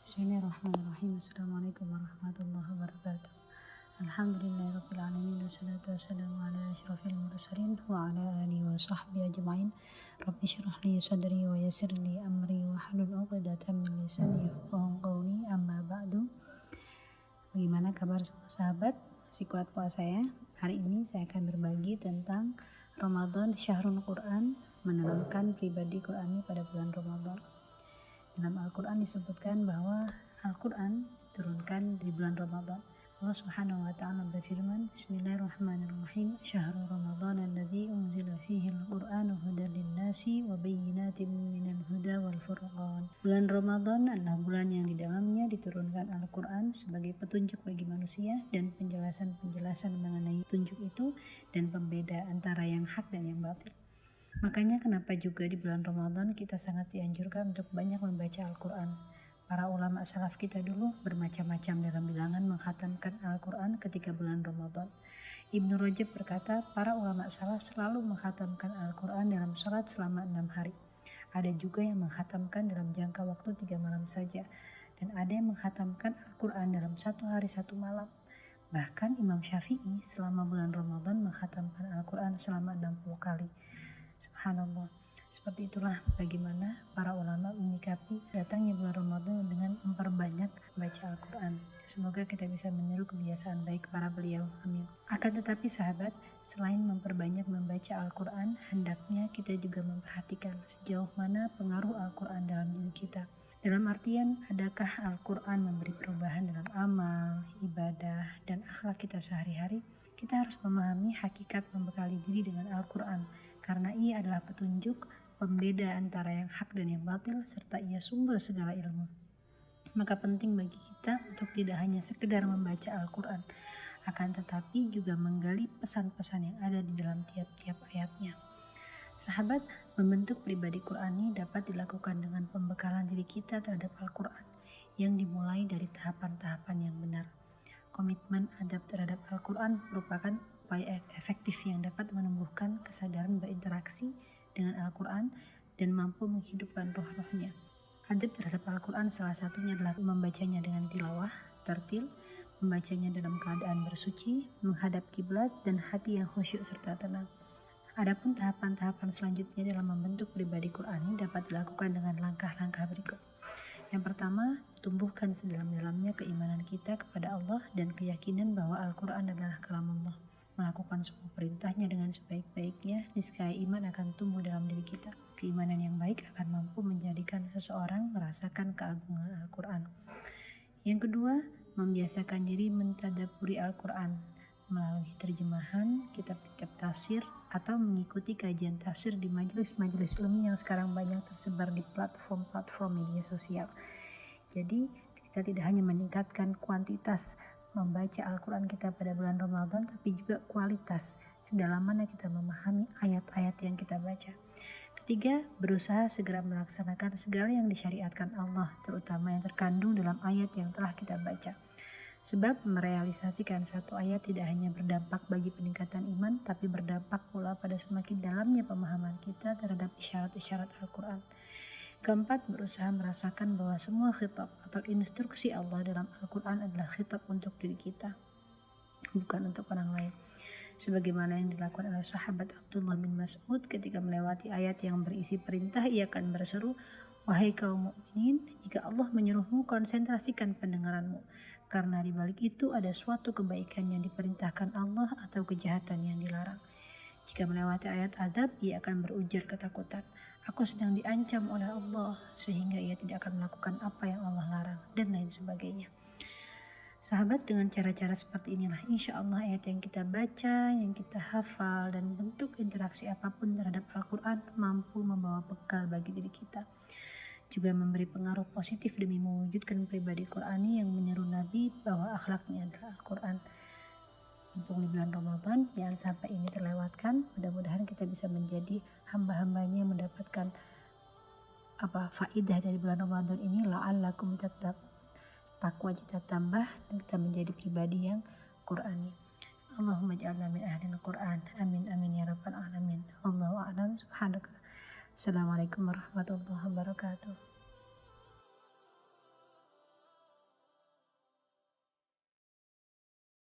Bismillahirrahmanirrahim. Assalamualaikum warahmatullahi wabarakatuh. Alhamdulillahirrahmanirrahim. Wassalatu wassalamu ala ashrafil mursalin wa ala alihi wa sahbihi ajma'in. Rabbi syrah li sadri wa yassir li amri wa hlul 'uqdatam min lisani yafqahu qawli. Amma ba'du. Bagaimana kabar semua sahabat? Masih kuat puasa ya? Hari ini saya akan berbagi tentang Ramadan Syahrul Quran, menanamkan pribadi Qurani pada bulan Ramadan. Dalam Al-Quran disebutkan bahwa Al-Quran diturunkan di bulan Ramadan. Allah Subhanahu wa ta'ala berfirman, Bismillahirrahmanirrahim. Syahrul Ramadan alladzi unzila fihi al-Qur'anu hudan lin-nasi wa bayyinatin minal huda wal furqan. Bulan Ramadan adalah bulan yang di dalamnya diturunkan Al-Quran sebagai petunjuk bagi manusia dan penjelasan-penjelasan mengenai petunjuk itu dan pembeda antara yang hak dan yang batil. Makanya kenapa juga di bulan Ramadan kita sangat dianjurkan untuk banyak membaca Al-Quran. Para ulama salaf kita dulu bermacam-macam dalam bilangan menghatamkan Al-Quran ketika bulan Ramadan. Ibnu Rajab berkata, para ulama salaf selalu menghatamkan Al-Quran dalam sholat selama 6 hari. Ada juga yang menghatamkan dalam jangka waktu 3 malam saja. Dan ada yang menghatamkan Al-Quran dalam 1 hari 1 malam. Bahkan Imam Syafi'i selama bulan Ramadan menghatamkan Al-Quran selama 60 kali. Subhanallah. Seperti itulah bagaimana para ulama menyikapi datangnya bulan Ramadan dengan memperbanyak baca Al-Quran. Semoga kita bisa meniru kebiasaan baik para beliau. Amin. Akan tetapi sahabat, selain memperbanyak membaca Al-Quran, hendaknya kita juga memperhatikan sejauh mana pengaruh Al-Quran dalam diri kita. Dalam artian, adakah Al-Quran memberi perubahan dalam amal, ibadah, dan akhlak kita sehari-hari? Kita harus memahami hakikat membekali diri dengan Al-Quran, karena ia adalah petunjuk pembeda antara yang hak dan yang batil, serta ia sumber segala ilmu. Maka penting bagi kita untuk tidak hanya sekedar membaca Al-Quran, akan tetapi juga menggali pesan-pesan yang ada di dalam tiap-tiap ayatnya. Sahabat, membentuk pribadi Qurani dapat dilakukan dengan pembekalan diri kita terhadap Al-Quran, yang dimulai dari tahapan-tahapan yang benar. Komitmen adab terhadap Al-Quran merupakan upaya efektif yang dapat menumbuhkan kesadaran berinteraksi dengan Al-Quran dan mampu menghidupkan roh-rohnya. Adab terhadap Al-Quran salah satunya adalah membacanya dengan tilawah, tartil, membacanya dalam keadaan bersuci, menghadap kiblat, dan hati yang khusyuk serta tenang. Adapun tahapan-tahapan selanjutnya dalam membentuk pribadi Qurani dapat dilakukan dengan langkah-langkah berikut. Yang pertama, tumbuhkan sedalam-dalamnya keimanan kita kepada Allah dan keyakinan bahwa Al-Quran adalah kalam Allah. Melakukan semua perintahnya dengan sebaik-baiknya, niscaya iman akan tumbuh dalam diri kita. Keimanan yang baik akan mampu menjadikan seseorang merasakan keagungan Al-Quran. Yang kedua, membiasakan diri mentadabburi Al-Quran melalui terjemahan, kitab-kitab tafsir, atau mengikuti kajian tafsir di majelis-majelis ilmu yang sekarang banyak tersebar di platform-platform media sosial. Jadi kita tidak hanya meningkatkan kuantitas membaca Al-Quran kita pada bulan Ramadan, tapi juga kualitas, sedalam mana kita memahami ayat-ayat yang kita baca. Ketiga, berusaha segera melaksanakan segala yang disyariatkan Allah, terutama yang terkandung dalam ayat yang telah kita baca. Sebab merealisasikan satu ayat tidak hanya berdampak bagi peningkatan iman, tapi berdampak pula pada semakin dalamnya pemahaman kita terhadap isyarat-isyarat Al-Quran. Keempat, berusaha merasakan bahwa semua khitab atau instruksi Allah dalam Al-Quran adalah khitab untuk diri kita, bukan untuk orang lain. Sebagaimana yang dilakukan oleh sahabat Abdullah bin Mas'ud ketika melewati ayat yang berisi perintah, ia akan berseru, "Wahai kaum mukminin, jika Allah menyuruhmu, konsentrasikan pendengaranmu, karena di balik itu ada suatu kebaikan yang diperintahkan Allah atau kejahatan yang dilarang." Jika melewati ayat adab, ia akan berujar ketakutan, "Aku sedang diancam oleh Allah," sehingga ia tidak akan melakukan apa yang Allah larang, dan lain sebagainya. Sahabat, dengan cara-cara seperti inilah insya Allah ayat yang kita baca, yang kita hafal, dan bentuk interaksi apapun terhadap Al-Quran mampu membawa bekal bagi diri kita. Juga memberi pengaruh positif demi mewujudkan pribadi Qurani yang menyeru Nabi bahwa akhlaknya adalah Al-Quran. Mumpung di bulan Ramadan, jangan sampai ini terlewatkan. Mudah-mudahan kita bisa menjadi hamba-hambanya yang mendapatkan faidah dari bulan Ramadan ini, la'allakum tattaqun. Takwa kita tambah dan kita menjadi pribadi yang Qurani. Allahumma ja'alna min ahlil Qur'an. Amin amin ya rabbal alamin. Wallahu a'lam. Subhanaka. Assalamualaikum warahmatullahi wabarakatuh.